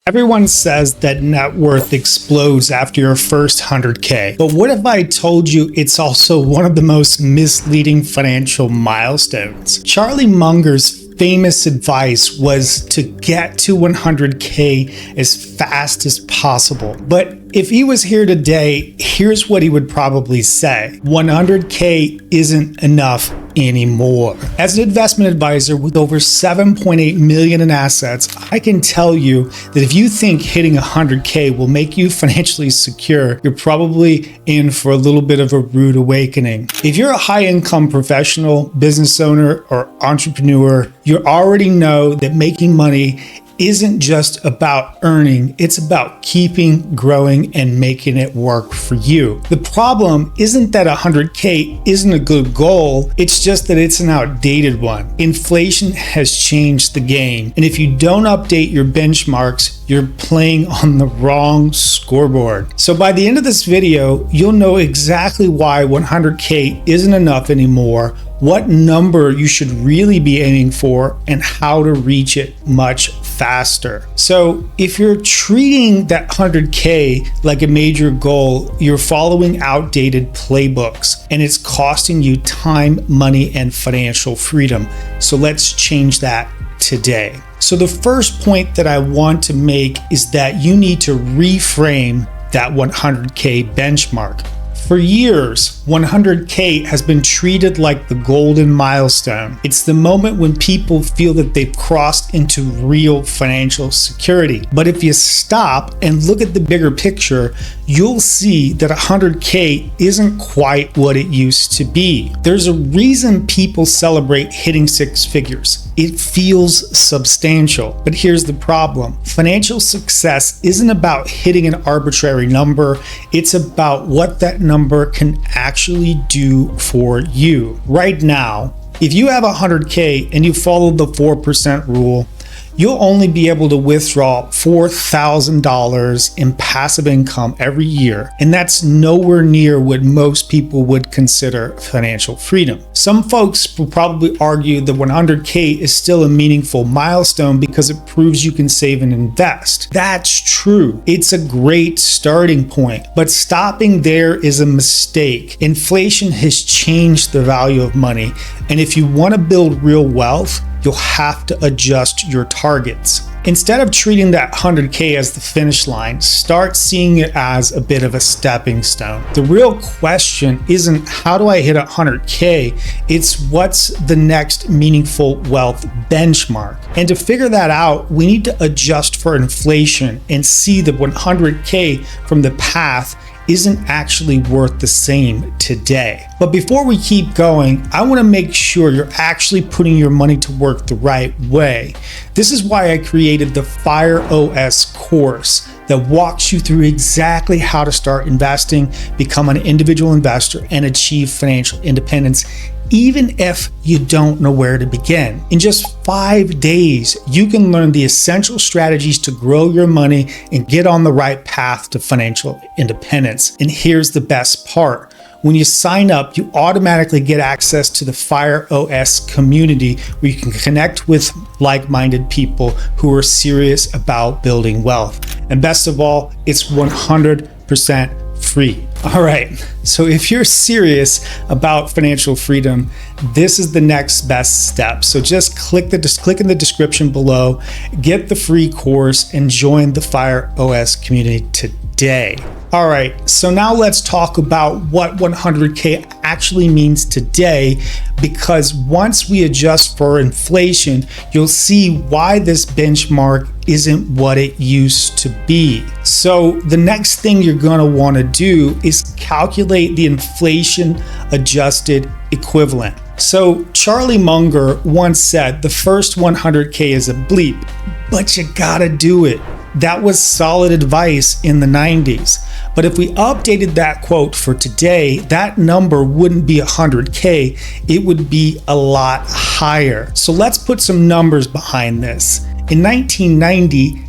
Everyone says that net worth explodes after your first 100K. But what if I told you it's also one of the most misleading financial milestones? Charlie Munger's famous advice was to get to 100K as fast as possible. But if he was here today, here's what he would probably say. 100K isn't enough anymore. As an investment advisor with over 7.8 million in assets, I can tell you that if you think hitting 100K will make you financially secure, you're probably in for a little bit of a rude awakening. If you're a high-income professional, business owner, or entrepreneur, you already know that making money isn't just about earning, it's about keeping, growing, and making it work for you. The problem isn't that 100K isn't a good goal, it's just that it's an outdated one. Inflation has changed the game, and if you don't update your benchmarks, you're playing on the wrong scoreboard. So by the end of this video, you'll know exactly why 100K isn't enough anymore, what number you should really be aiming for, and how to reach it much faster. So if you're treating that 100K like a major goal, you're following outdated playbooks, and it's costing you time, money, and financial freedom. So let's change that today. So the first point that I want to make is that you need to reframe that 100K benchmark. For years, 100K has been treated like the golden milestone. It's the moment when people feel that they've crossed into real financial security. But if you stop and look at the bigger picture, you'll see that 100K isn't quite what it used to be. There's a reason people celebrate hitting six figures. It feels substantial. But here's the problem. Financial success isn't about hitting an arbitrary number. It's about what that number can actually do for you. Right now, if you have 100K and you follow the 4% rule, you'll only be able to withdraw $4,000 in passive income every year, and that's nowhere near what most people would consider financial freedom. Some folks will probably argue that 100K is still a meaningful milestone because it proves you can save and invest. That's true. It's a great starting point, but stopping there is a mistake. Inflation has changed the value of money, and if you want to build real wealth, you'll have to adjust your targets. Instead of treating that 100K as the finish line, start seeing it as a bit of a stepping stone. The real question isn't how do I hit 100K, it's what's the next meaningful wealth benchmark. And to figure that out, we need to adjust for inflation and see that 100K from the path isn't actually worth the same today. But before we keep going, I want to make sure you're actually putting your money to work the right way. This is why I created the Fire OS course that walks you through exactly how to start investing, become an individual investor, and achieve financial independence, even if you don't know where to begin. In just 5 days, you can learn the essential strategies to grow your money and get on the right path to financial independence. And here's the best part. When you sign up, you automatically get access to the Fire OS community where you can connect with like-minded people who are serious about building wealth. And best of all, it's 100% free. All right, so if you're serious about financial freedom, this is the next best step. So just click in the description below, get the free course, and join the Fire OS community today. All right, so now let's talk about what 100K actually means today, because once we adjust for inflation, you'll see why this benchmark isn't what it used to be. So the next thing you're gonna wanna do is calculate the inflation adjusted equivalent. So Charlie Munger once said, the first 100K is a bleep, but you gotta do it. That was solid advice in the 90s. But if we updated that quote for today, that number wouldn't be 100K, it would be a lot higher. So let's put some numbers behind this. In 1990,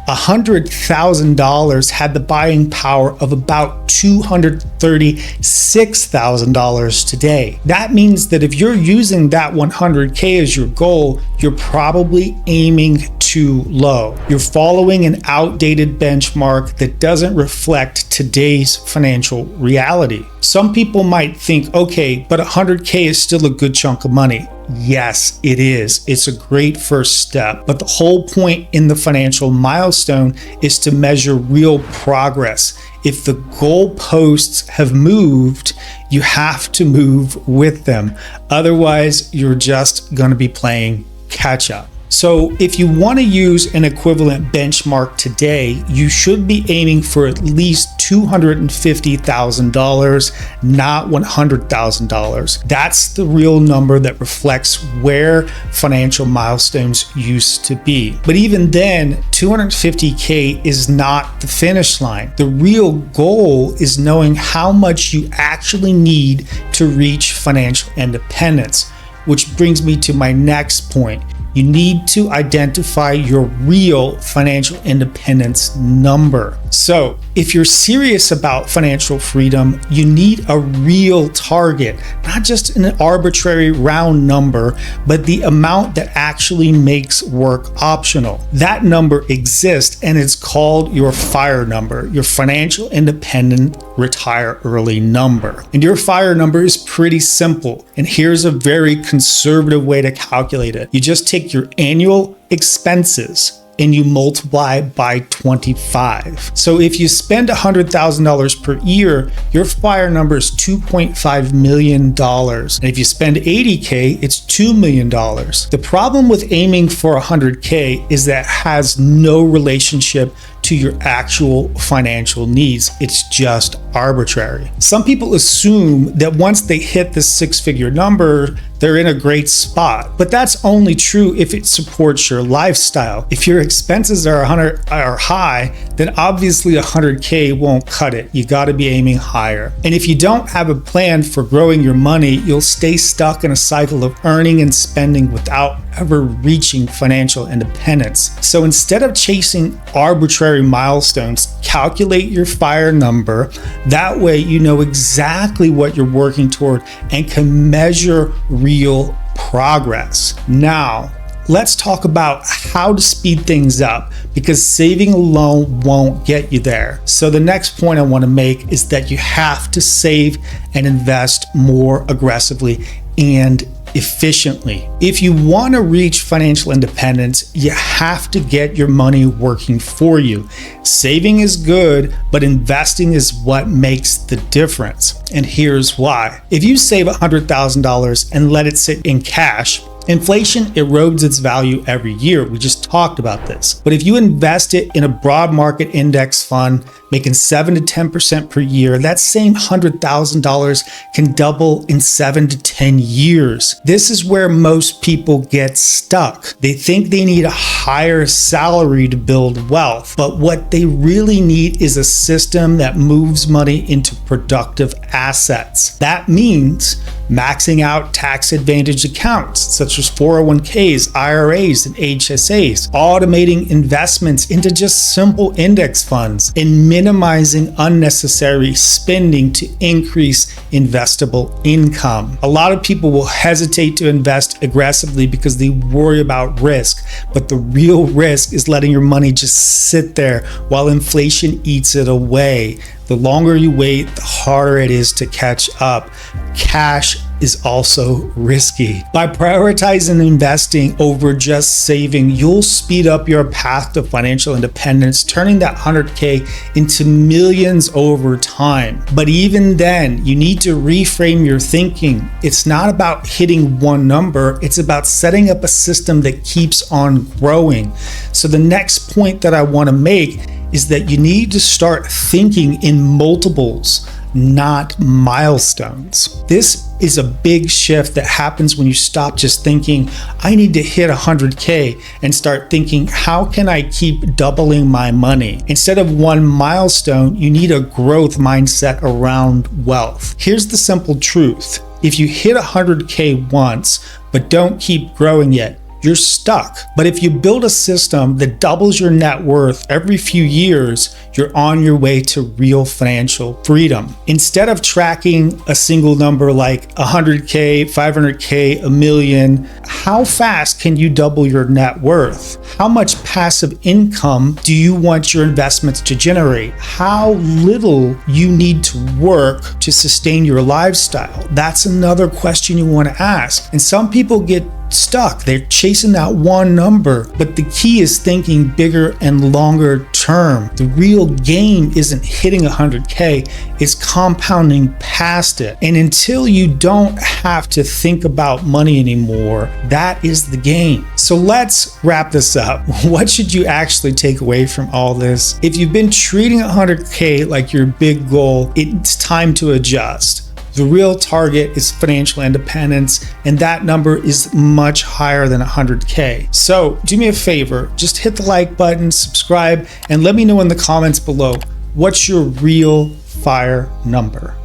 $100,000 had the buying power of about $236,000 today. That means that if you're using that 100K as your goal, you're probably aiming too low. You're following an outdated benchmark that doesn't reflect today's financial reality. Some people might think, okay, but 100K is still a good chunk of money. Yes, it is. It's a great first step. But the whole point in the financial milestone is to measure real progress. If the goalposts have moved, you have to move with them. Otherwise, you're just going to be playing catch up. So if you want to use an equivalent benchmark today, you should be aiming for at least $250,000, not $100,000. That's the real number that reflects where financial milestones used to be. But even then, 250K is not the finish line. The real goal is knowing how much you actually need to reach financial independence, which brings me to my next point. You need to identify your real financial independence number. So if you're serious about financial freedom, you need a real target, not just an arbitrary round number, but the amount that actually makes work optional. That number exists and it's called your FIRE number, your financial independent retire early number. And your FIRE number is pretty simple. And here's a very conservative way to calculate it. You just take your annual expenses and you multiply by 25. So if you spend $100,000 per year, your FIRE number is $2.5 million. And if you spend 80K, it's $2 million. The problem with aiming for 100K is that it has no relationship to your actual financial needs. It's just arbitrary. Some people assume that once they hit the six-figure number, they're in a great spot, but that's only true if it supports your lifestyle. If your expenses are high, then obviously 100K won't cut it. You got to be aiming higher. And if you don't have a plan for growing your money, you'll stay stuck in a cycle of earning and spending without ever reaching financial independence. So instead of chasing arbitrary milestones, calculate your FIRE number. That way you know exactly what you're working toward and can measure real progress. Now, let's talk about how to speed things up, because saving alone won't get you there. So the next point I want to make is that you have to save and invest more aggressively and efficiently. If you want to reach financial independence, you have to get your money working for you. Saving is good, but investing is what makes the difference. And here's why. If you save $100,000 and let it sit in cash, inflation erodes its value every year. We just talked about this. But if you invest it in a broad market index fund, making 7 to 10% per year, that same $100,000 can double in 7 to 10 years. This is where most people get stuck. They think they need a higher salary to build wealth, but what they really need is a system that moves money into productive assets. That means maxing out tax advantage accounts such as 401ks, IRAs, and HSAs, automating investments into just simple index funds, and minimizing unnecessary spending to increase investable income. A lot of people will hesitate to invest aggressively because they worry about risk, but the real risk is letting your money just sit there while inflation eats it away. The longer you wait, the harder it is to catch up. Cash is also risky. By prioritizing investing over just saving, you'll speed up your path to financial independence, turning that 100K into millions over time. But even then, you need to reframe your thinking. It's not about hitting one number, it's about setting up a system that keeps on growing. So the next point that I want to make is that you need to start thinking in multiples, not milestones. This is a big shift that happens when you stop just thinking, I need to hit 100K, and start thinking, how can I keep doubling my money? Instead of one milestone, you need a growth mindset around wealth. Here's the simple truth. If you hit 100K once, but don't keep growing yet, you're stuck. But if you build a system that doubles your net worth every few years, you're on your way to real financial freedom. Instead of tracking a single number like 100K, 500K, a million, how fast can you double your net worth? How much passive income do you want your investments to generate? How little you need to work to sustain your lifestyle? That's another question you want to ask. And some people get stuck. They're chasing that one number, but the key is thinking bigger and longer term. The real game isn't hitting 100K, it's compounding past it. And until you don't have to think about money anymore, that is the game. So let's wrap this up. What should you actually take away from all this? If you've been treating 100K like your big goal, it's time to adjust. The real target is financial independence, and that number is much higher than 100K. So do me a favor, just hit the like button, subscribe, and let me know in the comments below, what's your real FIRE number?